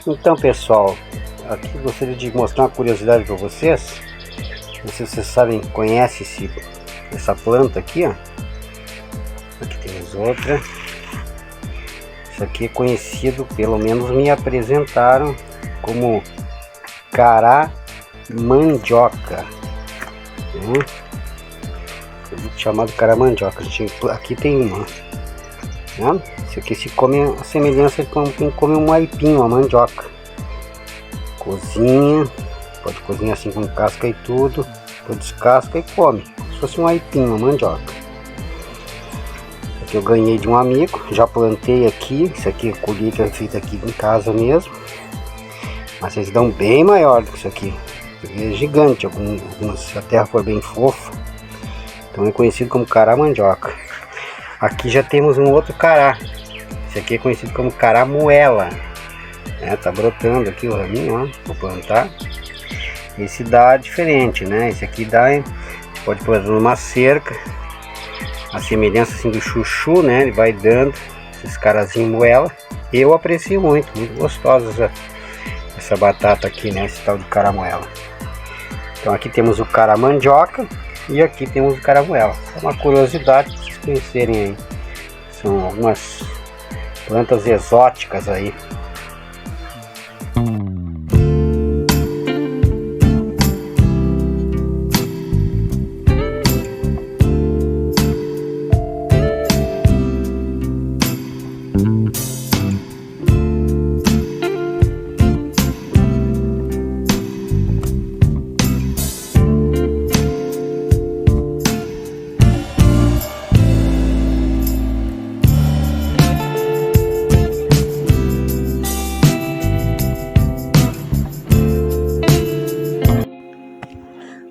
Então, pessoal, aqui gostaria de mostrar uma curiosidade para vocês. Não sei se vocês sabem, conhecem essa planta aqui, ó. Aqui temos outra. Isso aqui é conhecido, pelo menos me apresentaram, como caramandioca. Chamado caramandioca. Aqui tem uma. Isso aqui se come a semelhança com quem come um aipim, uma mandioca. Cozinha, pode cozinhar assim com casca e tudo, depois descasca e come, como se fosse um aipim, uma mandioca. Isso aqui eu ganhei de um amigo, já plantei aqui. Isso aqui eu colhi, que é feito aqui em casa mesmo, mas eles dão bem maior do que isso aqui. É gigante, se a terra for bem fofa. Então é conhecido como caramandioca. Aqui já temos um outro cará. Esse aqui é conhecido como caramuela. Tá brotando aqui o raminho, ó. Vou plantar. Esse dá diferente, né? Esse aqui dá, pode plantar numa cerca. A semelhança assim do chuchu, né? Ele vai dando esses carazinhos moela. Eu aprecio muito gostosa essa batata aqui, né? Esse tal de caramuela. Então aqui temos o caramandioca e aqui temos o caramuela. É uma curiosidade para vocês conhecerem aí. São algumas plantas exóticas aí.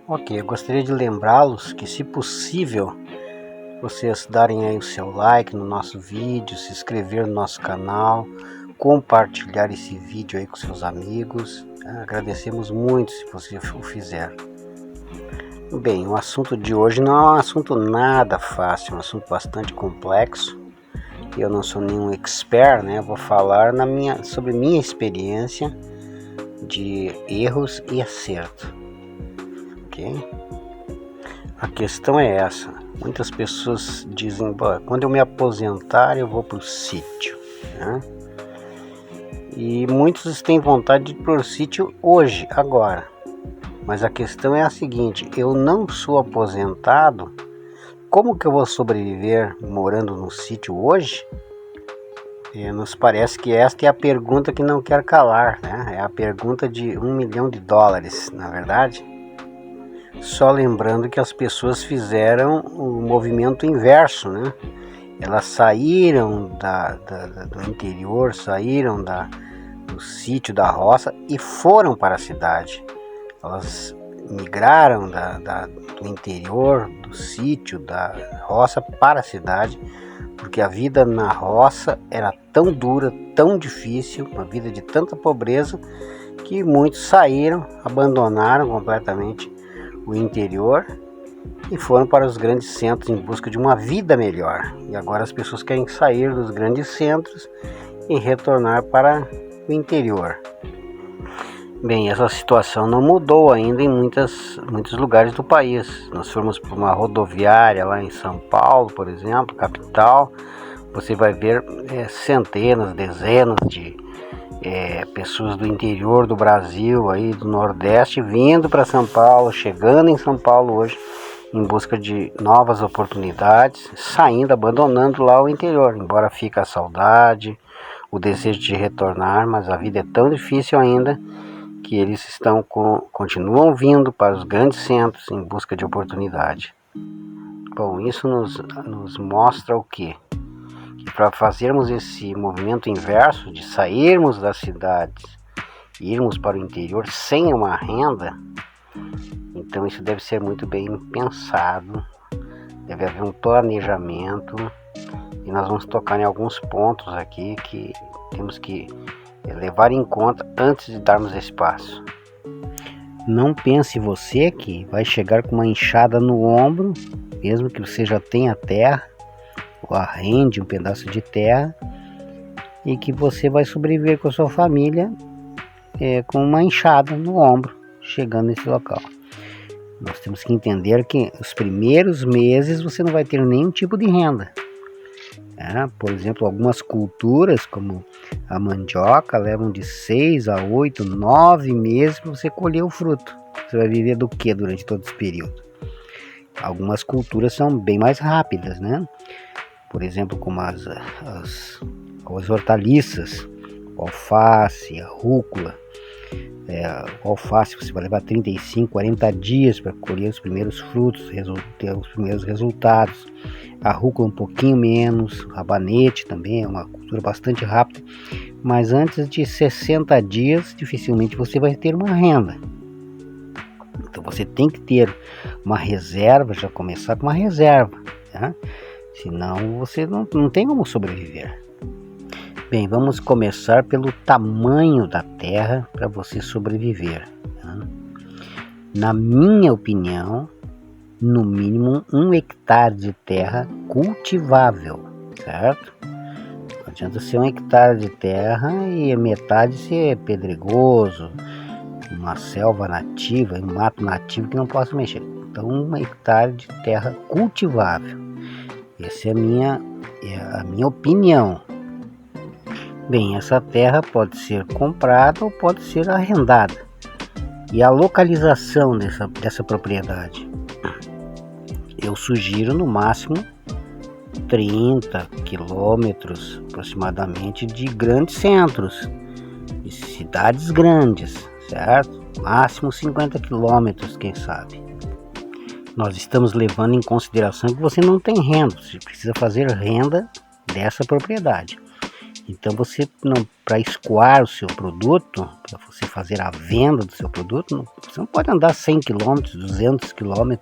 Ok, eu gostaria de lembrá-los que, se possível, vocês darem aí o seu like no nosso vídeo, se inscrever no nosso canal, compartilhar esse vídeo aí com seus amigos. Agradecemos muito se você o fizer. Bem, o assunto de hoje não é um assunto nada fácil, é um assunto bastante complexo. Eu não sou nenhum expert, né? Eu vou falar sobre minha experiência de erros e acerto. A questão é essa. Muitas pessoas dizem: quando eu me aposentar eu vou para o sítio, né? E muitos têm vontade de ir para o sítio hoje, agora. Mas a questão é a seguinte: eu não sou aposentado. Como que eu vou sobreviver morando no sítio hoje? Nos parece que esta é a pergunta que não quer calar, né? É a pergunta de $1 milhão, na verdade. Só lembrando que as pessoas fizeram o movimento inverso, né? Elas saíram do interior, saíram do sítio, da roça e foram para a cidade. Elas migraram do interior, do sítio, da roça para a cidade, porque a vida na roça era tão dura, tão difícil, uma vida de tanta pobreza, que muitos saíram, abandonaram completamente o interior e foram para os grandes centros em busca de uma vida melhor. E agora as pessoas querem sair dos grandes centros e retornar para o interior. Bem, essa situação não mudou ainda em muitos lugares do país. Nós fomos para uma rodoviária lá em São Paulo, por exemplo, capital. Você vai ver centenas, dezenas de pessoas do interior do Brasil, aí do Nordeste, vindo para São Paulo, chegando em São Paulo hoje em busca de novas oportunidades, saindo, abandonando lá o interior, embora fique a saudade, o desejo de retornar, mas a vida é tão difícil ainda que eles continuam vindo para os grandes centros em busca de oportunidade. Bom, isso nos mostra o quê? Que para fazermos esse movimento inverso de sairmos das cidades e irmos para o interior sem uma renda, então isso deve ser muito bem pensado, deve haver um planejamento, e nós vamos tocar em alguns pontos aqui que temos que levar em conta antes de darmos esse passo. Não pense você que vai chegar com uma enxada no ombro, mesmo que você já tenha terra, ou arrende um pedaço de terra, e que você vai sobreviver com a sua família com uma enxada no ombro, chegando nesse local. Nós temos que entender que os primeiros meses você não vai ter nenhum tipo de renda. Por exemplo, algumas culturas, como a mandioca, levam de 6 a 8, 9 meses para você colher o fruto. Você vai viver do que durante todo esse período? Algumas culturas são bem mais rápidas, né? Por exemplo, como as hortaliças, o alface, a rúcula. O alface você vai levar 35, 40 dias para colher os primeiros frutos, ter os primeiros resultados. A rúcula um pouquinho menos, o rabanete também é uma cultura bastante rápida, mas antes de 60 dias dificilmente você vai ter uma renda. Então você tem que ter uma reserva, já começar com uma reserva, tá? Senão você não tem como sobreviver. Bem, vamos começar pelo tamanho da terra para você sobreviver, tá? Na minha opinião, no mínimo 1 hectare de terra cultivável, certo? Não adianta ser 1 hectare de terra e metade ser pedregoso, uma selva nativa, um mato nativo que não posso mexer. Então 1 hectare de terra cultivável. Essa é a minha opinião. Bem, essa terra pode ser comprada ou pode ser arrendada. E a localização dessa propriedade? Eu sugiro no máximo 30 quilômetros aproximadamente de grandes centros, de cidades grandes, certo? Máximo 50 quilômetros, quem sabe. Nós estamos levando em consideração que você não tem renda, você precisa fazer renda dessa propriedade. Então para escoar o seu produto, para você fazer a venda do seu produto, você não pode andar 100 km, 200 km.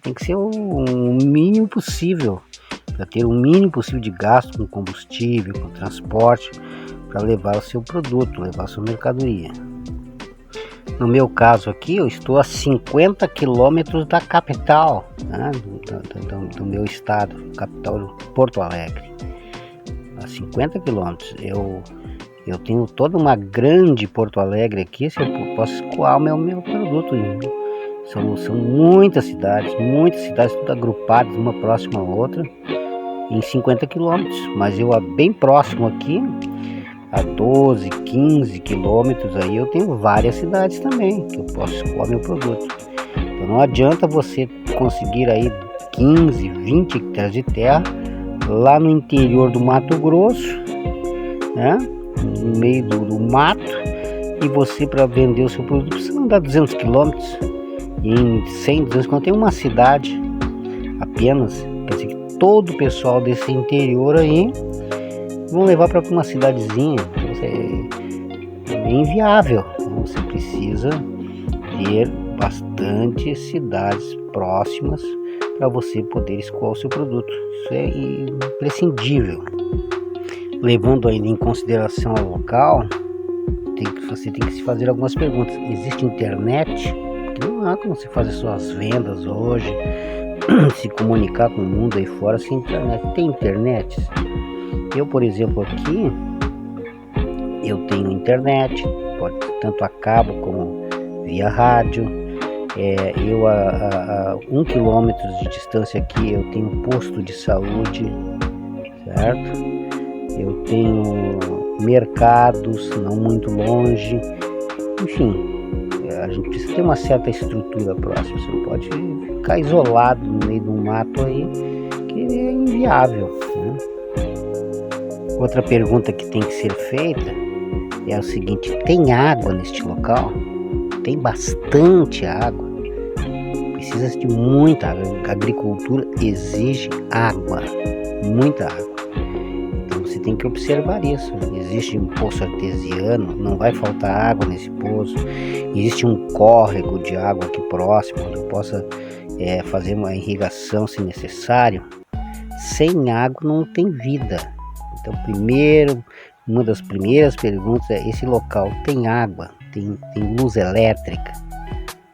Tem que ser o mínimo possível, para ter o mínimo possível de gasto com combustível, com transporte, para levar o seu produto, levar a sua mercadoria. No meu caso aqui, eu estou a 50 km da capital, do meu estado, capital Porto Alegre. A 50 quilômetros, eu tenho toda uma grande Porto Alegre aqui, se eu posso escoar o meu produto. São muitas cidades tudo agrupadas, uma próxima à outra, em 50 quilômetros. Mas eu bem próximo aqui, a 12, 15 quilômetros, aí eu tenho várias cidades também, que eu posso escoar meu produto. Então não adianta você conseguir aí 15, 20 hectares de terra, lá no interior do Mato Grosso, no meio do mato, e você, para vender o seu produto, precisa andar 200 quilômetros, e em 100, 200 quilômetros tem uma cidade apenas. Quer dizer que todo o pessoal desse interior aí vão levar para uma cidadezinha. Então é inviável. Você precisa ter bastante cidades próximas para você poder escoar o seu produto. Isso é imprescindível. Levando ainda em consideração o local, você tem que se fazer algumas perguntas. Existe internet? Porque não há como você fazer suas vendas hoje, se comunicar com o mundo aí fora sem internet. Tem internet? Eu, por exemplo, aqui, eu tenho internet, tanto a cabo como via rádio. Eu a 1 quilômetro de distância aqui eu tenho um posto de saúde, certo? Eu tenho mercados não muito longe. Enfim, a gente precisa ter uma certa estrutura próxima. Você não pode ficar isolado no meio do mato aí, que é inviável, né? Outra pergunta que tem que ser feita é o seguinte: tem água neste local? Tem bastante água? Precisa de muita água. A agricultura exige água, muita água. Então você tem que observar isso. Existe um poço artesiano, não vai faltar água nesse poço. Existe um córrego de água aqui próximo, onde eu possa fazer uma irrigação se necessário. Sem água não tem vida. Então, uma das primeiras perguntas é: esse local tem água? Tem luz elétrica?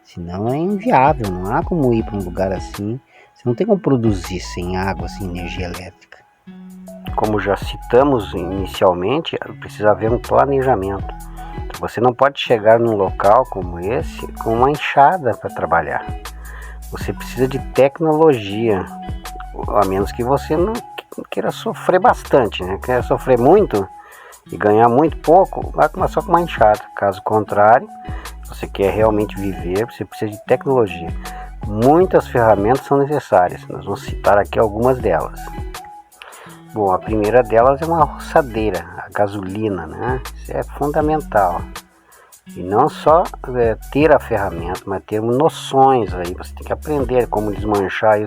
Senão é inviável, não há como ir para um lugar assim. Você não tem como produzir sem água, sem energia elétrica. Como já citamos inicialmente, precisa haver um planejamento. Você não pode chegar num local como esse com uma enxada para trabalhar. Você precisa de tecnologia, a menos que você não queira sofrer bastante, né? Queira sofrer muito e ganhar muito pouco, vai começar com uma enxada. Caso contrário, se você quer realmente viver, você precisa de tecnologia. Muitas ferramentas são necessárias, nós vamos citar aqui algumas delas. Bom, a primeira delas é uma roçadeira, a gasolina, né? Isso é fundamental. E não só ter a ferramenta, mas ter noções aí. Você tem que aprender como desmanchar aí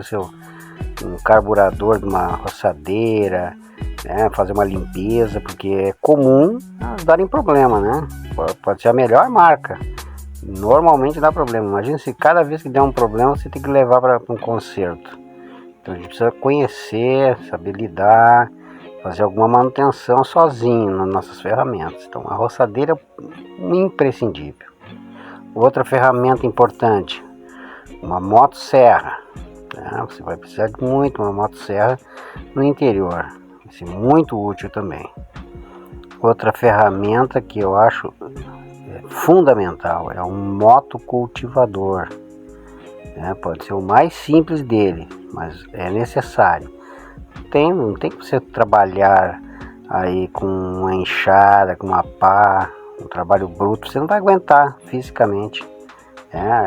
um carburador de uma roçadeira, né? Fazer uma limpeza, porque é comum elas darem problema, né? Pode ser a melhor marca, normalmente dá problema. Imagina se cada vez que der um problema você tem que levar para um conserto. Então a gente precisa conhecer, saber lidar, fazer alguma manutenção sozinho nas nossas ferramentas. Então a roçadeira é imprescindível. Outra ferramenta importante, uma motosserra, né? Você vai precisar de muito uma motosserra no interior, vai ser muito útil também. Outra ferramenta que eu acho fundamental é um motocultivador, né? Pode ser o mais simples dele, mas é necessário. Não tem que você trabalhar aí com uma enxada, com uma pá, um trabalho bruto, você não vai aguentar fisicamente.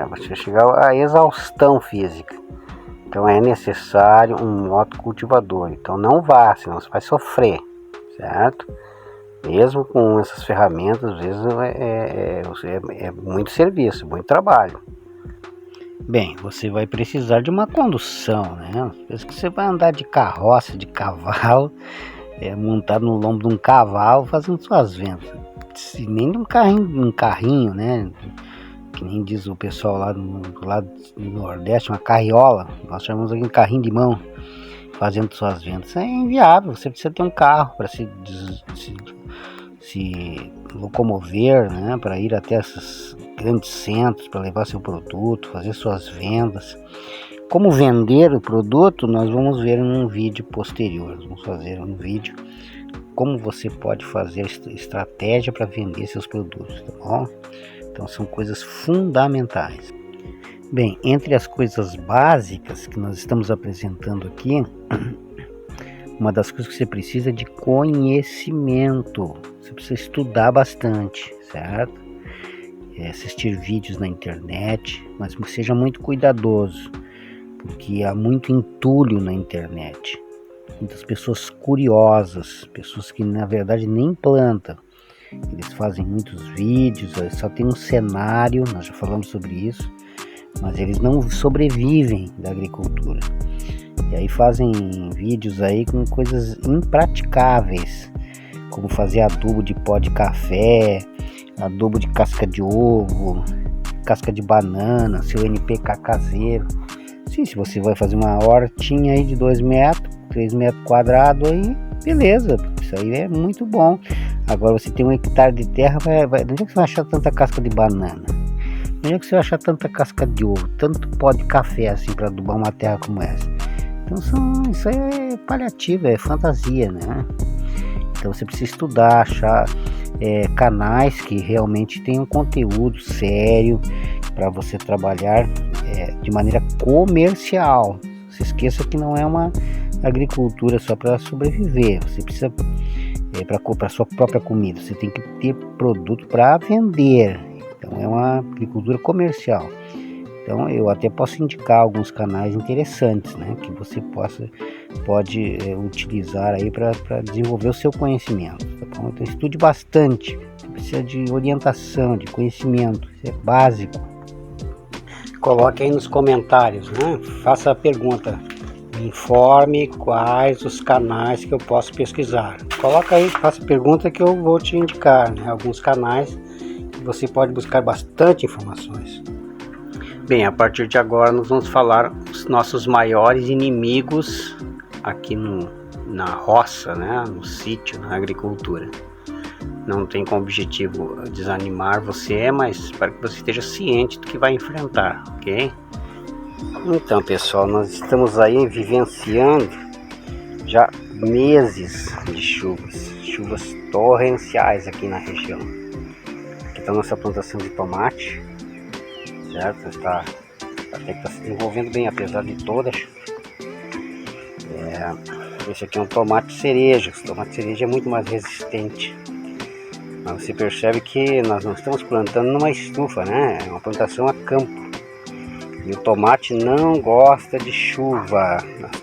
Você chegar à exaustão física. Então é necessário um motocultivador. Então não vá, senão você vai sofrer, certo? Mesmo com essas ferramentas, às vezes é muito serviço, muito trabalho. Bem, você vai precisar de uma condução, né? Pensa que você vai andar de carroça, de cavalo, montado no lombo de um cavalo, fazendo suas vendas. Se nem de um carrinho, né? Que nem diz o pessoal lá do lado do Nordeste, uma carriola. Nós chamamos aqui de carrinho de mão, fazendo suas vendas. É inviável, você precisa ter um carro para se locomover, né? Para ir até esses grandes centros, para levar seu produto, fazer suas vendas. Como vender o produto, nós vamos ver em um vídeo posterior. Vamos fazer um vídeo como você pode fazer estratégia para vender seus produtos, tá bom? Então são coisas fundamentais. Bem, entre as coisas básicas que nós estamos apresentando aqui, uma das coisas que você precisa é de conhecimento. Você precisa estudar bastante, certo? Assistir vídeos na internet, mas seja muito cuidadoso, porque há muito entulho na internet. Muitas pessoas curiosas, pessoas que na verdade nem plantam. Eles fazem muitos vídeos, só tem um cenário, nós já falamos sobre isso, mas eles não sobrevivem da agricultura. E aí fazem vídeos aí com coisas impraticáveis, como fazer adubo de pó de café, adubo de casca de ovo, casca de banana, seu NPK caseiro. Sim, se você vai fazer uma hortinha aí de 2 metros, 3 metros quadrados aí, beleza, isso aí é muito bom. Agora você tem 1 hectare de terra, onde é que você vai achar tanta casca de banana? Onde é que você vai achar tanta casca de ovo, tanto pó de café assim para adubar uma terra como essa? Então isso aí é paliativo, é fantasia, né? Então você precisa estudar, achar canais que realmente tenham conteúdo sério para você trabalhar de maneira comercial. Não se esqueça que não é uma agricultura só para sobreviver. Você precisa para sua própria comida, você tem que ter produto para vender. Então é uma agricultura comercial. Então eu até posso indicar alguns canais interessantes, né, que você pode utilizar aí para desenvolver o seu conhecimento, tá bom? Então estude bastante, você precisa de orientação, de conhecimento, isso é básico. Coloque aí nos comentários, né? Faça a pergunta, me informe quais os canais que eu posso pesquisar. Coloca aí, faça a pergunta que eu vou te indicar, né, alguns canais que você pode buscar bastante informações. Bem, a partir de agora nós vamos falar dos nossos maiores inimigos aqui na roça, né, no sítio, na agricultura. Não tem como objetivo desanimar você, mas para que você esteja ciente do que vai enfrentar, ok? Então, pessoal, nós estamos aí vivenciando já meses de chuvas torrenciais aqui na região. Aqui está a nossa plantação de tomate, certo? Até que está se desenvolvendo bem, apesar de todas. Esse aqui é um tomate cereja. O tomate cereja é muito mais resistente. Mas você percebe que nós não estamos plantando numa estufa, né? É uma plantação a campo. E o tomate não gosta de chuva,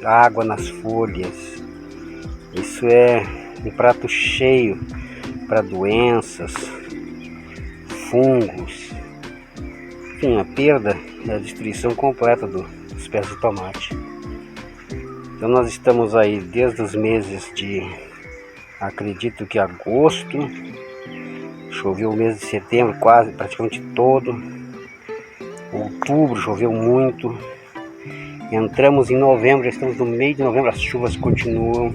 água nas folhas. Isso é um prato cheio para doenças, fungos. Enfim, a perda e a destruição completa dos pés de tomate. Então nós estamos aí desde os meses de, acredito que agosto, choveu o mês de setembro quase, praticamente todo, outubro choveu muito, entramos em novembro, já estamos no meio de novembro, as chuvas continuam.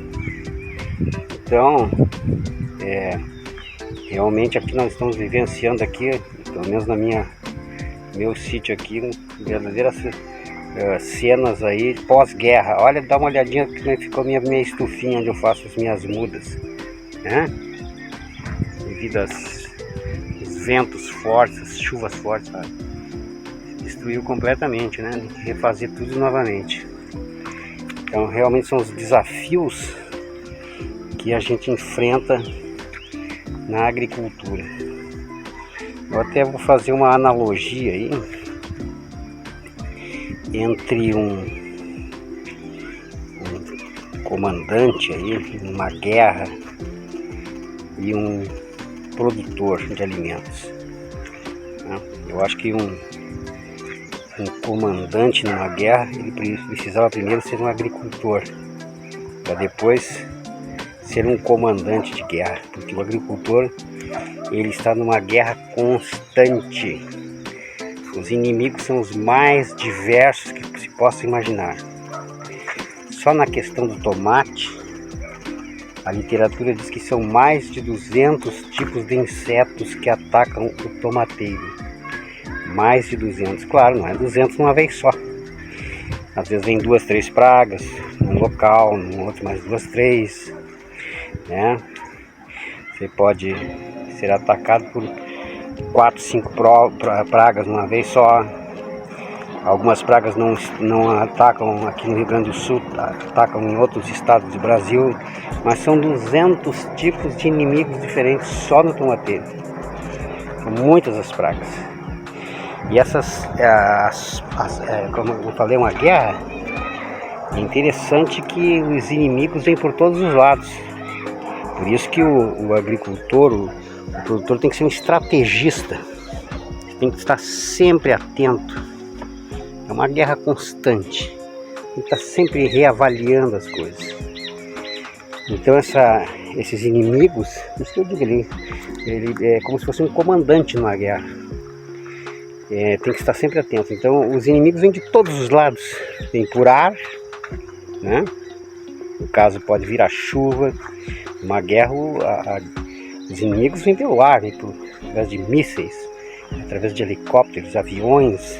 Então, realmente aqui nós estamos vivenciando aqui, pelo menos meu sítio aqui, verdadeiras cenas aí pós-guerra. Olha, dá uma olhadinha que ficou minha estufinha onde eu faço as minhas mudas, né? Devido aos ventos fortes, as chuvas fortes, sabe? Destruiu completamente, né? Tem que refazer tudo novamente. Então realmente são os desafios que a gente enfrenta na agricultura. Eu até vou fazer uma analogia aí entre um comandante aí numa guerra e um produtor de alimentos. Eu acho que um comandante numa guerra, ele precisava primeiro ser um agricultor, para depois ser um comandante de guerra, porque o agricultor ele está numa guerra constante. Os inimigos são os mais diversos que se possa imaginar. Só na questão do tomate, a literatura diz que são mais de 200 tipos de insetos que atacam o tomateiro. Mais de 200, claro, não é 200 uma vez só. Às vezes vem 2, 3 pragas num local, no outro mais 2, 3, né? Você pode ser atacado por 4, 5 pragas uma vez só. Algumas pragas não atacam aqui no Rio Grande do Sul, atacam em outros estados do Brasil, mas são 200 tipos de inimigos diferentes só no tomateiro. São muitas as pragas. E essas, como eu falei, uma guerra, é interessante que os inimigos vêm por todos os lados. Por isso que o agricultor, o produtor tem que ser um estrategista, tem que estar sempre atento. É uma guerra constante, tem que estar sempre reavaliando as coisas. Então esses inimigos, isso que eu digo, ele é como se fosse um comandante numa guerra. Tem que estar sempre atento. Então os inimigos vêm de todos os lados, vem por ar, né? No caso pode vir a chuva. Uma guerra, os inimigos vêm pelo ar, vêm através de mísseis, através de helicópteros, aviões.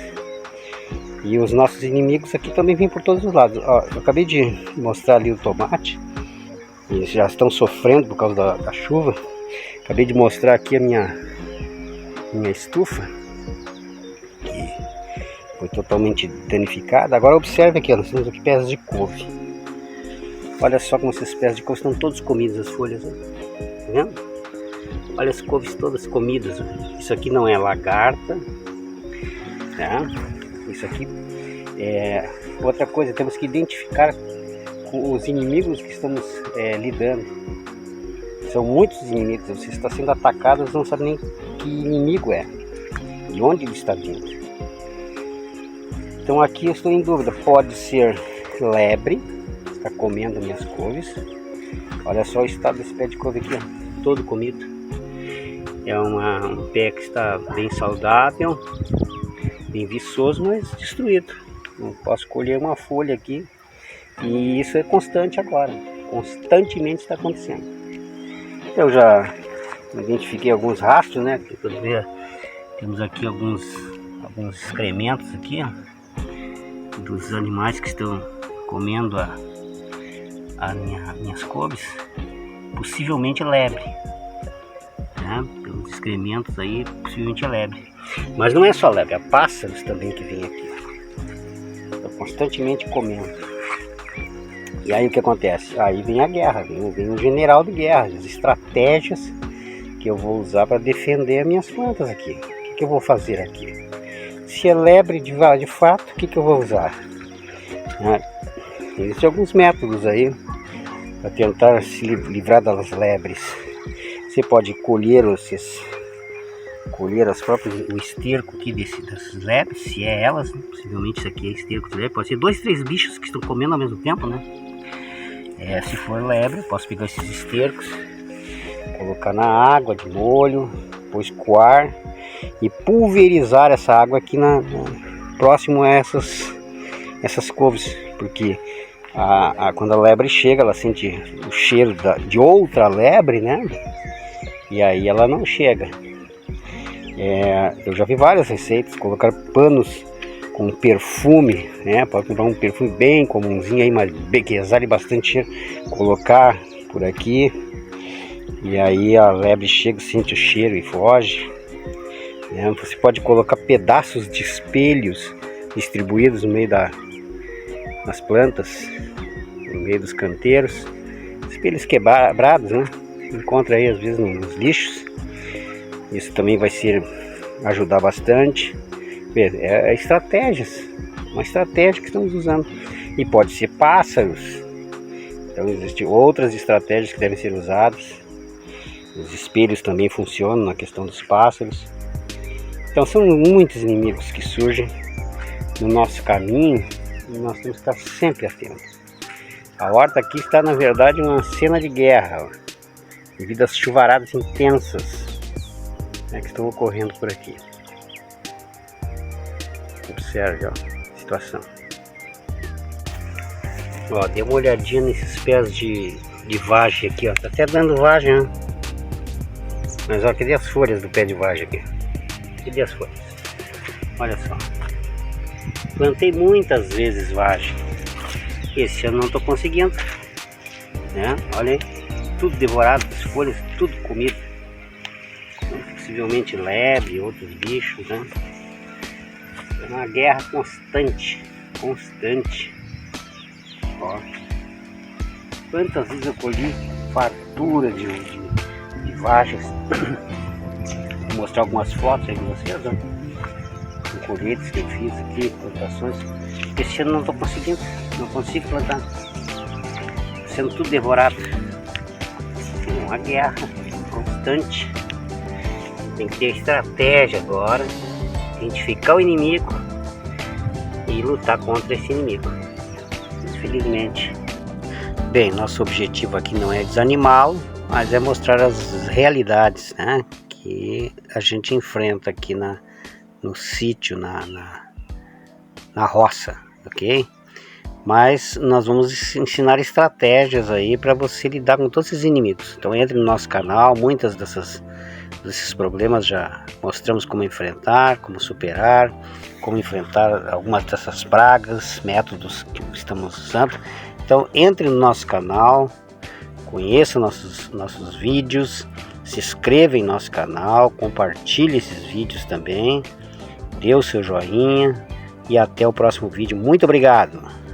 E os nossos inimigos aqui também vêm por todos os lados. Ó, eu acabei de mostrar ali o tomate, eles já estão sofrendo por causa da chuva. Acabei de mostrar aqui a minha estufa, que foi totalmente danificada. Agora observe aqui, ó, nós temos aqui pés de couve. Olha só como esses pés de couve estão todos comidos, as folhas, ó. Tá vendo? Olha as couves todas comidas, ó. Isso aqui não é lagarta, tá? Isso aqui é outra coisa, temos que identificar com os inimigos que estamos lidando. São muitos inimigos, você está sendo atacado, você não sabe nem que inimigo é, de onde ele está vindo. Então aqui eu estou em dúvida, pode ser lebre, está comendo minhas couves. Olha só o estado desse pé de couve aqui, ó, todo comido. É um pé que está bem saudável, bem viçoso, mas destruído. Não posso colher uma folha aqui. E isso é constante agora, constantemente está acontecendo. Eu já identifiquei alguns rastros, né? Temos aqui alguns excrementos aqui, ó, dos animais que estão comendo minhas couves, possivelmente lebre, né? Pelos os excrementos aí, possivelmente é lebre. Mas não é só lebre, há pássaros também que vêm aqui. Estão constantemente comendo. E aí o que acontece? Aí vem a guerra, vem um general de guerra, as estratégias que eu vou usar para defender as minhas plantas aqui. O que eu vou fazer aqui? Se é lebre de fato, o que eu vou usar? Existem alguns métodos aí para tentar se livrar das lebres. Você pode colher o esterco aqui das lebres, se é elas, né? Possivelmente isso aqui é esterco de lebre. Pode ser 2, 3 bichos que estão comendo ao mesmo tempo, né? Se for lebre, eu posso pegar esses estercos, colocar na água de molho, depois coar e pulverizar essa água aqui próximo a essas couves, porque quando a lebre chega, ela sente o cheiro de outra lebre, né? E aí ela não chega. Eu já vi várias receitas, colocar panos com perfume, né? Pode comprar um perfume bem comumzinho aí, mas que exale bastante cheiro, colocar por aqui, e aí a lebre chega, sente o cheiro e foge. Você pode colocar pedaços de espelhos distribuídos no meio das plantas, no meio dos canteiros, espelhos quebrados, né? Encontra aí às vezes nos lixos. Isso também vai ajudar bastante. Estratégias, uma estratégia que estamos usando. E pode ser pássaros. Então existem outras estratégias que devem ser usadas. Os espelhos também funcionam na questão dos pássaros. Então são muitos inimigos que surgem no nosso caminho e nós temos que estar sempre atentos. A horta aqui está na verdade uma cena de guerra, devido às chuvaradas intensas, né, que estão ocorrendo por aqui. Observe, a situação. Dê uma olhadinha nesses pés de vagem aqui, tá até dando vagem, né? Mas cadê as folhas do pé de vagem aqui? Cadê as folhas? Olha só. Plantei muitas vezes vagem. Esse ano não estou conseguindo, né? Olha aí, tudo devorado, as folhas tudo comido. Possivelmente lebre, outros bichos, né? É uma guerra constante. Ó, quantas vezes eu colhi fartura de vagens. Vou mostrar algumas fotos aí para vocês, ó. Com colheitas que eu fiz aqui, plantações. Esse ano não estou conseguindo, não consigo plantar. Sendo tudo devorado. É uma guerra constante. Tem que ter estratégia agora, identificar o inimigo e lutar contra esse inimigo. Infelizmente. Bem, nosso objetivo aqui não é desanimá-lo, mas é mostrar as realidades, né, que a gente enfrenta aqui no sítio, na roça, ok? Mas nós vamos ensinar estratégias aí para você lidar com todos esses inimigos. Então entre no nosso canal, muitas desses problemas já mostramos como enfrentar, como superar, como enfrentar algumas dessas pragas, métodos que estamos usando. Então entre no nosso canal, conheça nossos vídeos, se inscreva em nosso canal, compartilhe esses vídeos também, dê o seu joinha e até o próximo vídeo. Muito obrigado!